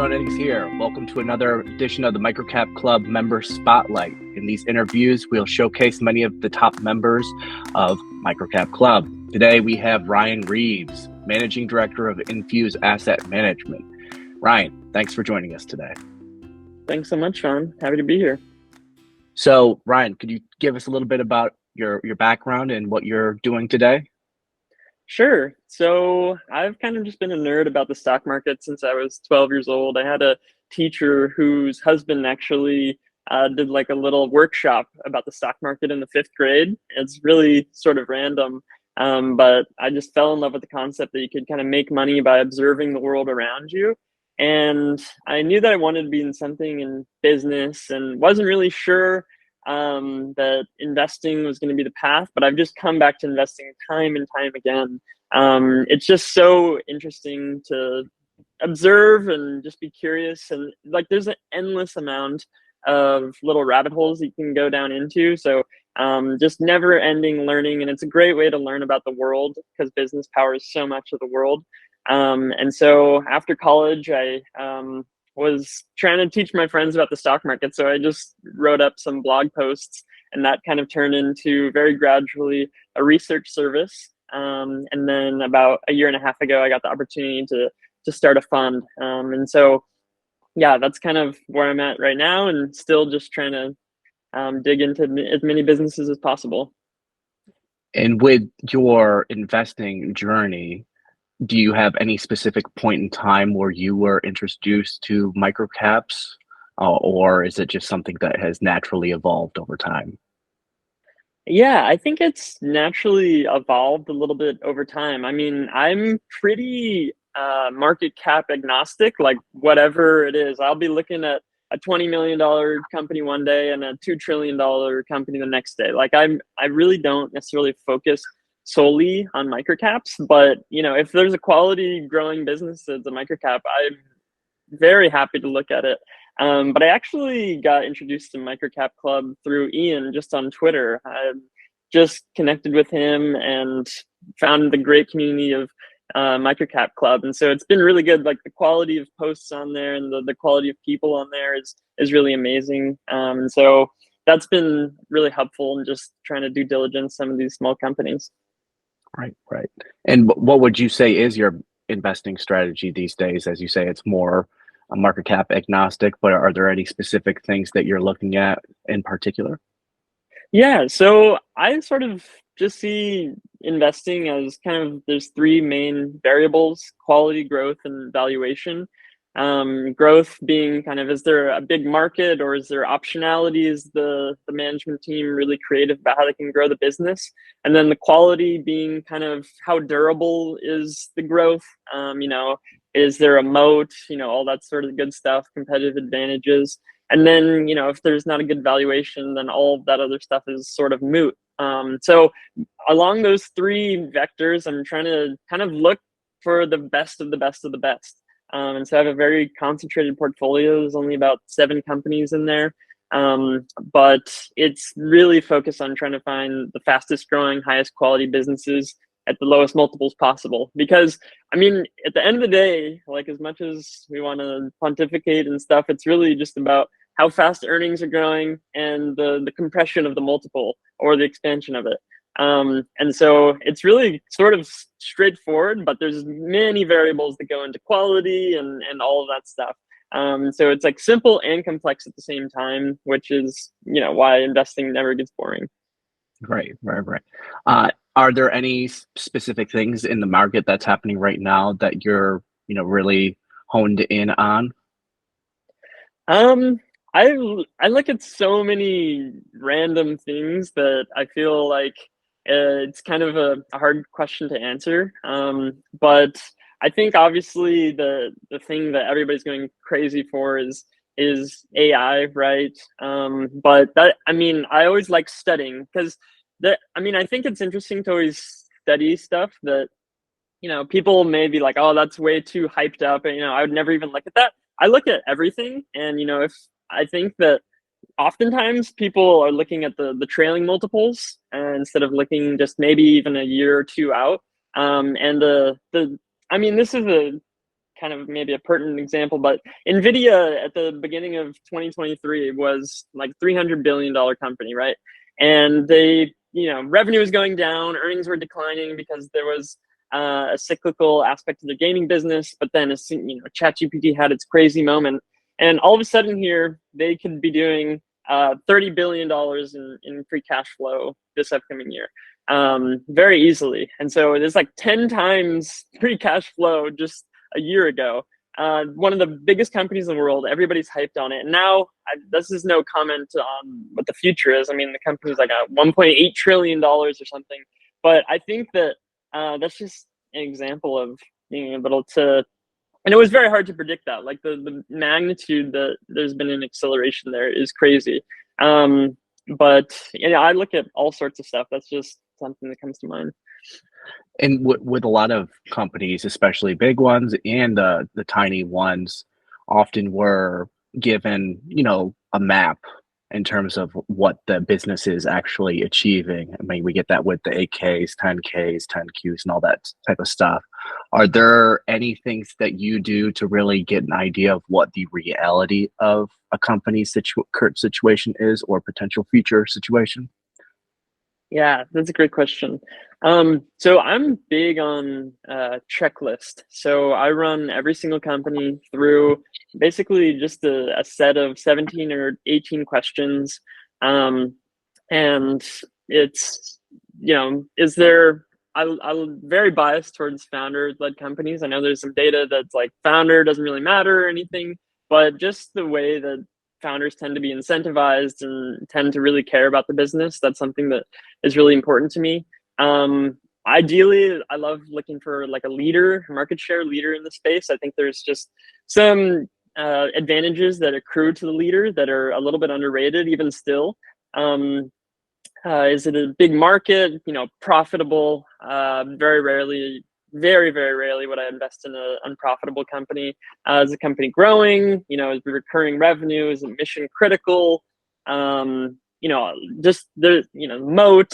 joining us here. Welcome to another edition of the MicroCapClub Member Spotlight. In these interviews, we'll showcase many of the top members of MicroCapClub. Today, we have Ryan Reeves, Managing Director of Infuse Asset Management. Ryan, thanks for joining us today. Thanks so much, Sean. Happy to be here. So, Ryan, could you give us a little bit about your background and what you're doing today? Sure. So I've kind of just been a nerd about the stock market since I was 12 years old. I had a teacher whose husband actually did like a little workshop about the stock market in the 5th grade. It's really sort of random, but I just fell in love with the concept that you could kind of make money by observing the world around you. And I knew that I wanted to be in something in business and wasn't really sure that investing was going to be the path, but I've just come back to investing time and time again. It's just so interesting to observe and just be curious. And like, there's an endless amount of little rabbit holes you can go down into. So just never ending learning. And it's a great way to learn about the world because business powers so much of the world. And so after college, I was trying to teach my friends about the stock market. So I just wrote up some blog posts, and that kind of turned into very gradually a research service. And then about a year and a half ago, I got the opportunity to start a fund. And so, yeah, that's kind of where I'm at right now, and still just trying to dig into as many businesses as possible. And with your investing journey, do you have any specific point in time where you were introduced to microcaps, or is it just something that has naturally evolved over time? Yeah, I think it's naturally evolved a little bit over time. I mean, I'm pretty market cap agnostic, like whatever it is. I'll be looking at a $20 million company one day and a $2 trillion company the next day. Like I really don't necessarily focus solely on microcaps, but if there's a quality growing business that's a microcap, I'm very happy to look at it. But I actually got introduced to MicroCapClub through Ian just on Twitter. I just connected with him and found the great community of MicroCapClub. And so it's been really good. Like the quality of posts on there and the quality of people on there is really amazing. And so that's been really helpful in just trying to do diligence some of these small companies. Right. And what would you say is your investing strategy these days? As you say, it's more a market cap agnostic, but are there any specific things that you're looking at in particular? Yeah, so I sort of just see investing as kind of there's 3 main variables: quality, growth, and valuation. Growth being kind of, is there a big market or is there optionality? Is the management team really creative about how they can grow the business? And then the quality being kind of how durable is the growth? Is there a moat? All that sort of good stuff, competitive advantages. And then, if there's not a good valuation, then all of that other stuff is sort of moot. So along those 3 vectors, I'm trying to kind of look for the best of the best of the best. And so I have a very concentrated portfolio. There's only about 7 companies in there. But it's really focused on trying to find the fastest growing, highest quality businesses at the lowest multiples possible. Because, I mean, at the end of the day, like as much as we want to pontificate and stuff, it's really just about how fast earnings are growing and the compression of the multiple or the expansion of it. And so it's really sort of straightforward, but there's many variables that go into quality and all of that stuff. So it's like simple and complex at the same time, which is, why investing never gets boring. Right. Are there any specific things in the market that's happening right now that you're, really honed in on? I look at so many random things that I feel like it's kind of a hard question to answer. But I think obviously the thing that everybody's going crazy for is AI, right? But I always like studying because I think it's interesting to always study stuff that, people may be like, oh, that's way too hyped up. And, I would never even look at that. I look at everything. And, if I think that oftentimes people are looking at the trailing multiples instead of looking just maybe even a year or 2 out. And this is kind of maybe a pertinent example, but Nvidia at the beginning of 2023 was like $300 billion company, right? And they, revenue was going down, earnings were declining because there was a cyclical aspect of the gaming business. But then, ChatGPT had its crazy moment, and all of a sudden here they could be doing $30 billion in free cash flow this upcoming year, very easily. And so there's like 10 times free cash flow just a year ago. One of the biggest companies in the world, everybody's hyped on it. And now, this is no comment on what the future is. I mean, the company's like a $1.8 trillion or something. But I think that that's just an example of being able to, and it was very hard to predict that. Like the magnitude that there's been an acceleration there is crazy. But I look at all sorts of stuff. That's just something that comes to mind. And with a lot of companies, especially big ones and the tiny ones, often were given, a map in terms of what the business is actually achieving. I mean, we get that with the 8Ks, 10Ks, 10Qs, and all that type of stuff. Are there any things that you do to really get an idea of what the reality of a company's current situation is or potential future situation? Yeah, that's a great question. So I'm big on checklist. So I run every single company through basically just a set of 17 or 18 questions. And it's, is there, I'm very biased towards founder-led companies. I know there's some data that's like founder doesn't really matter or anything, but just the way that founders tend to be incentivized and tend to really care about the business, that's something that is really important to me. Ideally, I love looking for like a leader, market share leader in the space. I think there's just some advantages that accrue to the leader that are a little bit underrated even still. Is it a big market, profitable? Very rarely, very, very rarely would I invest in an unprofitable company. Is the company growing? Is the recurring revenue? Is it mission critical? Just the, moat.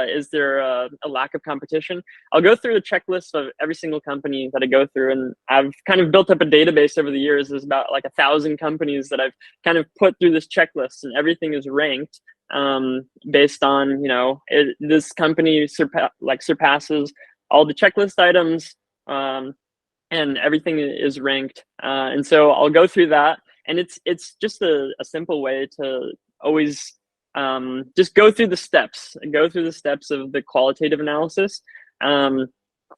Is there a lack of competition? I'll go through the checklist of every single company that I go through, and I've kind of built up a database over the years. There's about like 1,000 companies that I've kind of put through this checklist, and everything is ranked based on, this company surpasses all the checklist items, and everything is ranked. And so I'll go through that, and it's just a simple way to always just go through the steps of the qualitative analysis. And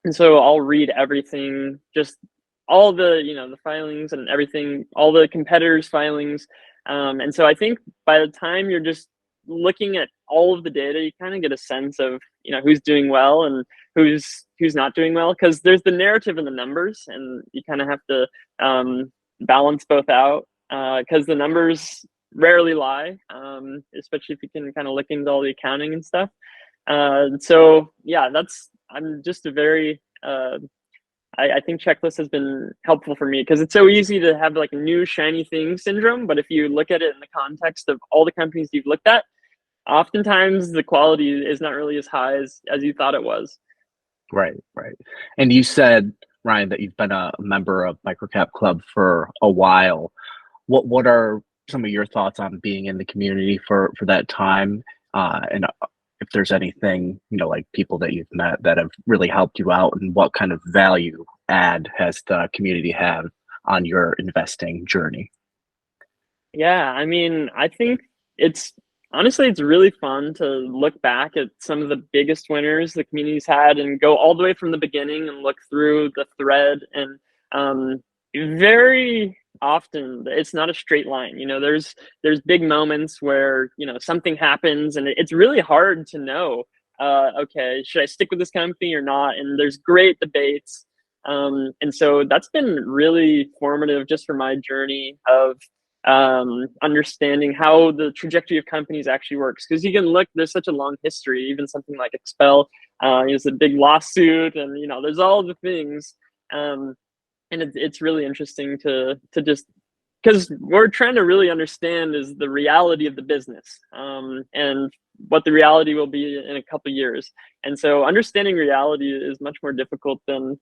so I'll read everything, just all the, the filings and everything, all the competitors' filings. And so I think by the time you're just looking at all of the data, you kind of get a sense of, who's doing well and who's not doing well, because there's the narrative and the numbers, and you kind of have to balance both out, because the numbers rarely lie, especially if you can kind of look into all the accounting and stuff. So yeah, I'm just a very I think checklist has been helpful for me, because it's so easy to have like a new shiny thing syndrome. But if you look at it in the context of all the companies you've looked at, oftentimes the quality is not really as high as you thought it was. Right. And you said, Ryan, that you've been a member of MicroCapClub for a while. What are some of your thoughts on being in the community for that time? And if there's anything, like people that you've met that have really helped you out, and what kind of value add has the community had on your investing journey? Yeah, I mean, I think it's really fun to look back at some of the biggest winners the community's had and go all the way from the beginning and look through the thread. And very often it's not a straight line. There's big moments where, something happens, and it's really hard to know, okay, should I stick with this company or not? And there's great debates. And so that's been really formative just for my journey of understanding how the trajectory of companies actually works. Because you can look, there's such a long history, even something like Expel is a big lawsuit, and there's all the things. And it's really interesting to just, because we're trying to really understand is the reality of the business, and what the reality will be in a couple of years. And so understanding reality is much more difficult than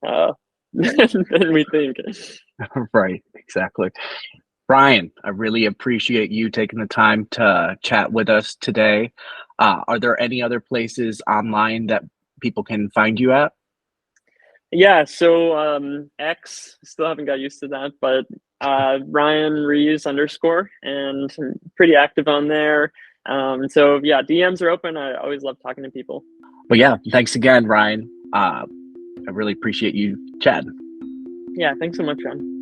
than we think. Right, exactly. Brian, I really appreciate you taking the time to chat with us today. Are there any other places online that people can find you at? Yeah, so X, still haven't got used to that, but Ryan Reeves underscore, and I'm pretty active on there. So yeah, DMs are open. I always love talking to people. But yeah, thanks again, Ryan. I really appreciate you chatting. Yeah, thanks so much, John.